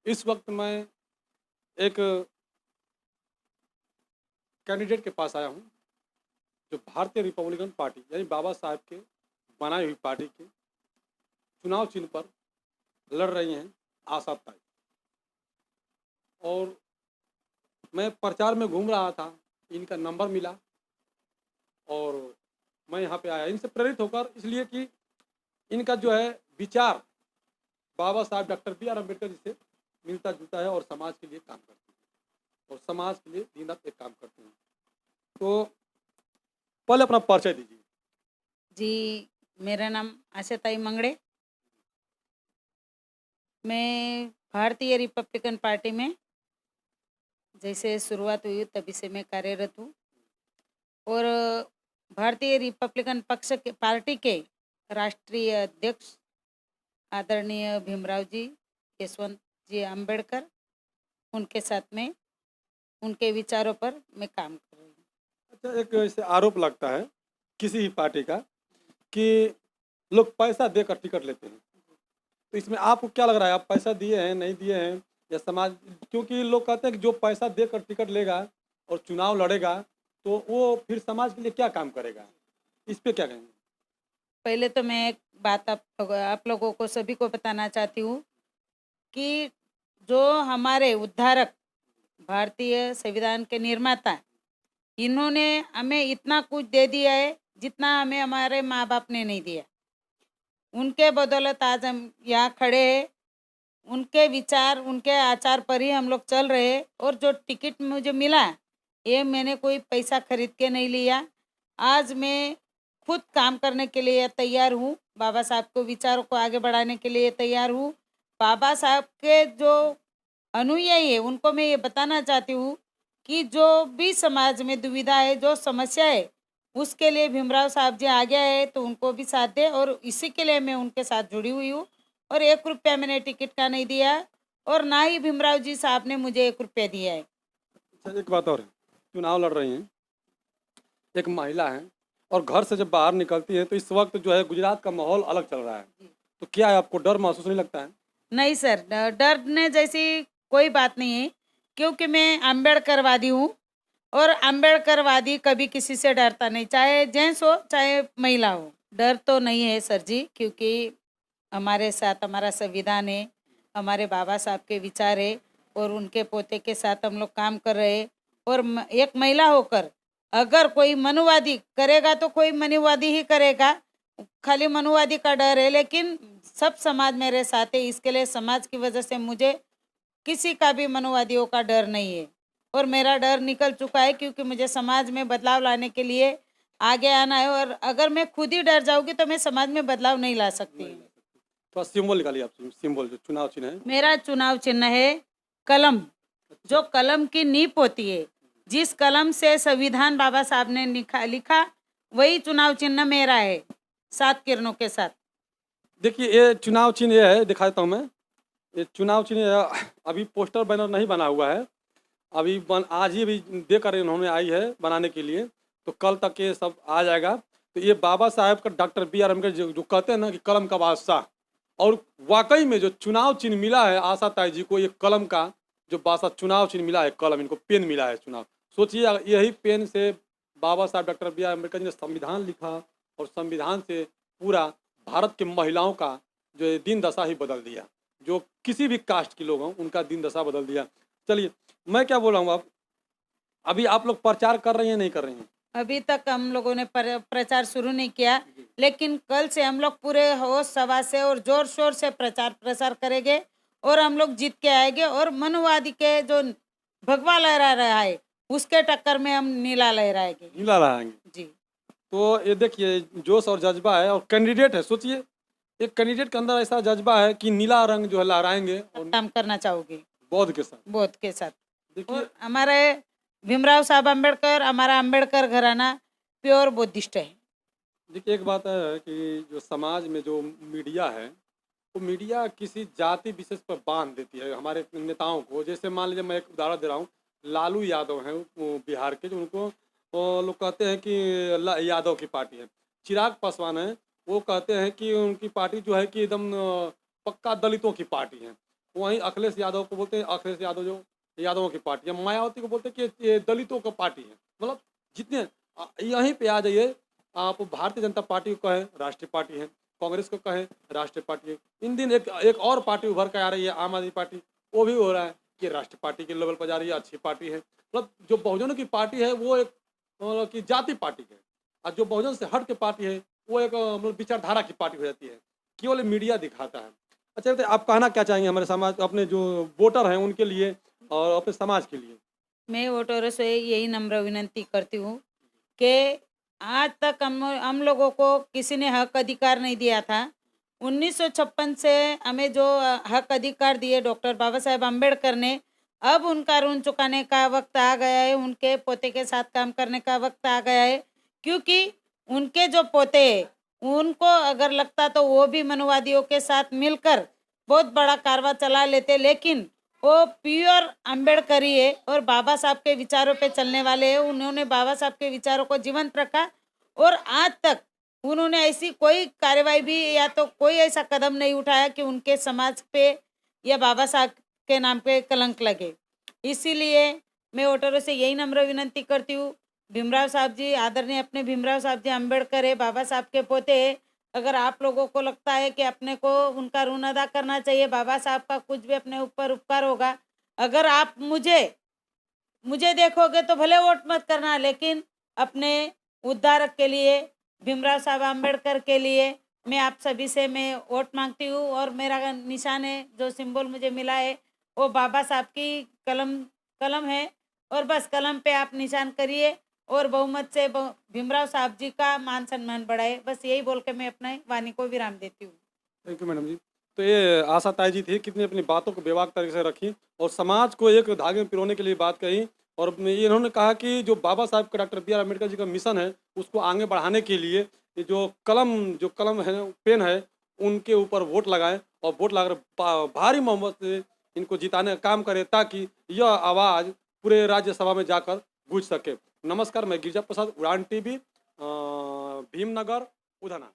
इस वक्त मैं एक कैंडिडेट के पास आया हूँ जो भारतीय रिपब्लिकन पार्टी यानी बाबा साहब के बनाई हुई पार्टी के चुनाव चिन्ह पर लड़ रही हैं आशा ताई। और मैं प्रचार में घूम रहा था, इनका नंबर मिला और मैं यहाँ पे आया इनसे प्रेरित होकर, इसलिए कि इनका जो है विचार बाबा साहब doctor B are Ambedkar ji से मिलता जुलता है और समाज के लिए काम करते हैं और समाज के लिए दिन रात एक काम करते हैं। तो पहले अपना परिचय दीजिए। जी, मेरा नाम आशाताई मंगड़े। मैं भारतीय रिपब्लिकन पार्टी में जैसे शुरुआत हुई तभी से मैं कार्यरत हूँ और भारतीय रिपब्लिकन पक्ष के पार्टी के राष्ट्रीय अध्यक्ष आदरणीय भीमराव जी यशवंत जी अम्बेडकर, उनके साथ में उनके विचारों पर मैं काम कर रही हूँ। अच्छा, एक ऐसे आरोप लगता है किसी भी पार्टी का कि लोग पैसा देकर टिकट लेते हैं, तो इसमें आपको क्या लग रहा है, आप पैसा दिए हैं नहीं दिए हैं या समाज, क्योंकि लोग कहते हैं कि जो पैसा देकर टिकट लेगा और चुनाव लड़ेगा तो वो फिर समाज के लिए क्या काम करेगा, इस पे क्या कहेंगे? पहले तो मैं एक बात आप लोगों को सभी को बताना चाहती हूँ कि जो हमारे उद्धारक भारतीय संविधान के निर्माता, इन्होंने हमें इतना कुछ दे दिया है जितना हमें हमारे माँ बाप ने नहीं दिया। उनके बदौलत आज हम यहाँ खड़े हैं। उनके विचार, उनके आचार पर ही हम लोग चल रहे हैं। और जो टिकट मुझे मिला, ये मैंने कोई पैसा खरीद के नहीं लिया। आज मैं खुद काम करने के लिए तैयार हूँ, बाबा साहब को विचारों को आगे बढ़ाने के लिए तैयार हूँ। बाबा साहब के जो अनुयायी है उनको मैं ये बताना चाहती हूँ कि जो भी समाज में दुविधा है, जो समस्या है, उसके लिए भीमराव साहब जी आगे आए तो उनको भी साथ दे। और इसी के लिए मैं उनके साथ जुड़ी हुई हूँ। और 1 रुपया मैंने टिकट का नहीं दिया और ना ही भीमराव जी साहब ने मुझे 1 रुपया दिया है। अच्छा, एक बात और है, चुनाव लड़ रही हैं, एक महिला है और घर से जब बाहर निकलती है तो इस वक्त जो है गुजरात का माहौल अलग चल रहा है, तो क्या है, आपको डर महसूस नहीं लगता है? नहीं सर, डरने जैसी कोई बात नहीं है, क्योंकि मैं अम्बेडकरवादी हूँ और अम्बेडकरवादी कभी किसी से डरता नहीं, चाहे जेंट्स हो चाहे महिला हो। डर तो नहीं है सर जी, क्योंकि हमारे साथ हमारा संविधान है, हमारे बाबा साहब के विचार है और उनके पोते के साथ हम लोग काम कर रहे हैं। और एक महिला होकर अगर कोई मनुवादी करेगा तो कोई मनुवादी ही करेगा, खाली मनुवादी का डर है, लेकिन सब समाज मेरे साथ है। इसके लिए समाज की वजह से मुझे किसी का भी मनुवादियों का डर नहीं है और मेरा डर निकल चुका है, क्योंकि मुझे समाज में बदलाव लाने के लिए आगे आना है। और अगर मैं खुद ही डर जाऊंगी तो मैं समाज में बदलाव नहीं ला सकती। तो सिंबल निकालिए, आप सिंबल जो चुनाव चिन्ह है। मेरा चुनाव चिन्ह है कलम। जो कलम की नींव होती है, जिस कलम से संविधान बाबा साहब ने लिखा, वही चुनाव चिन्ह मेरा है, 7 किरणों के साथ। देखिए, ये चुनाव चिन्ह ये है, दिखा देता हूँ मैं। ये चुनाव चिन्ह अभी पोस्टर बैनर नहीं बना हुआ है, अभी आज ही अभी देकर इन्होंने आई है बनाने के लिए, तो कल तक ये सब आ जाएगा। तो ये बाबा साहब का डॉक्टर बी आर अम्बेडकर जो कहते हैं ना कि कलम का बादशाह, और वाकई में जो चुनाव चिन्ह मिला है आशा ताई जी को, ये कलम का जो बादशाह चुनाव चिन्ह मिला है, कलम, इनको पेन मिला है चुनाव। सोचिए, यही पेन से बाबा साहब doctor B are Ambedkar ji ने संविधान लिखा और संविधान से पूरा भारत के महिलाओं का जो है दिन दशा ही बदल दिया, जो किसी भी कास्ट के लोग हों उनका दिन दशा बदल दिया। चलिए, मैं क्या बोल रहा हूँ, अब अभी आप लोग प्रचार कर रही हैं नहीं कर रही हैं? अभी तक हम लोगों ने प्रचार शुरू नहीं किया, लेकिन कल से हम लोग पूरे होश हवास से और जोर शोर से प्रचार प्रसार करेंगे और हम लोग जीत के आएंगे। और मनुवादी के जो भगवा लहरा रहा है उसके टक्कर में हम नीला लहराएंगे। नीला लगाएंगे जी। तो ये देखिए, जोश और जज्बा है और कैंडिडेट है। सोचिए, एक कैंडिडेट के अंदर ऐसा जज्बा है कि नीला रंग जो है लहराएंगे और काम करना चाहोगे बौद्ध के साथ। बौद्ध के साथ। देखिए, और हमारे भीमराव साहब अम्बेडकर, हमारा अम्बेडकर घराना प्योर बुद्धिस्ट है। देखिए, एक बात है कि जो समाज में जो मीडिया है, वो मीडिया किसी जाति विशेष पर बांध देती है हमारे नेताओं को। जैसे मान लीजिए, मैं एक उदाहरण दे रहा हूँ, लालू यादव हैं वो बिहार के, जो उनको वो लोग कहते हैं कि यादव की पार्टी है। चिराग पासवान है, वो कहते हैं कि उनकी पार्टी जो है कि एकदम पक्का दलितों की पार्टी है। वहीं अखिलेश यादव को बोलते हैं, अखिलेश यादव जो यादवों की पार्टी है, मायावती को बोलते हैं कि ये दलितों का पार्टी है। मतलब जितने यहीं पे आ जाइए आप, भारतीय जनता पार्टी को कहें राष्ट्रीय पार्टी है, कांग्रेस को कहें राष्ट्रीय पार्टी है। इन दिन एक और पार्टी उभर कर आ रही है, आम आदमी पार्टी, वो भी हो रहा है कि राष्ट्रीय पार्टी के लेवल पर जा रही है, अच्छी पार्टी है। मतलब जो बहुजनों की पार्टी है वो एक मतलब कि जाति पार्टी है, और जो बहुजन से हट के पार्टी है वो एक मतलब विचारधारा की पार्टी हो जाती है, केवल मीडिया दिखाता है। अच्छा तो आप कहना क्या चाहेंगे हमारे समाज, अपने जो वोटर हैं उनके लिए और अपने समाज के लिए? मैं वोटरों से यही नम्र विनंती करती हूँ कि आज तक हम लोगों को किसी ने हक अधिकार नहीं दिया था। 1956 से हमें जो हक अधिकार दिए डॉक्टर बाबा साहेब अम्बेडकर ने, अब उनका ऋण चुकाने का वक्त आ गया है, उनके पोते के साथ काम करने का वक्त आ गया है। क्योंकि उनके जो पोते हैं उनको अगर लगता तो वो भी मनुवादियों के साथ मिलकर बहुत बड़ा कारवा चला लेते, लेकिन वो प्योर अम्बेडकरी है और बाबा साहब के विचारों पे चलने वाले हैं। उन्होंने बाबा साहब के विचारों को जीवंत रखा और आज तक उन्होंने ऐसी कोई कार्रवाई भी या तो कोई ऐसा कदम नहीं उठाया कि उनके समाज पे या बाबा साहब के नाम पे कलंक लगे। इसीलिए मैं वोटरों से यही नम्र विनंती करती हूँ, भीमराव साहब जी आदरणीय अपने भीमराव साहब जी अम्बेडकर है, बाबा साहब के पोते है। अगर आप लोगों को लगता है कि अपने को उनका ऋण अदा करना चाहिए, बाबा साहब का कुछ भी अपने ऊपर उपकार होगा, अगर आप मुझे देखोगे तो भले वोट मत करना, लेकिन अपने उद्धारक के लिए भीमराव साहब अम्बेडकर के लिए मैं आप सभी से मैं वोट मांगती हूँ। और मेरा निशान है, जो सिंबल मुझे मिला है वो बाबा साहब की कलम है, और बस कलम पे आप निशान करिए और बहुमत से भीमराव साहब जी का मान सम्मान बढ़ाए। बस यही बोल के मैं अपने वाणी को विराम देती हूँ। थैंक यू मैडम जी। तो ये आशा ताई जी थी, कितनी अपनी बातों को बेबाक तरीके से रखी और समाज को एक धागे में पिरोने के लिए बात कही। और इन्होंने कहा कि जो बाबा साहब का, doctor B are Ambedkar ji का मिशन है उसको आगे बढ़ाने के लिए ये जो कलम है, पेन है, उनके ऊपर वोट लगाएं और वोट लगाकर भारी मोहब्बत से इनको जिताने का काम करें, ताकि यह आवाज़ पूरे राज्यसभा में जाकर गूंज सके। नमस्कार, मैं गिरिजा प्रसाद, उड़ान टीवी, भीमनगर, उधना।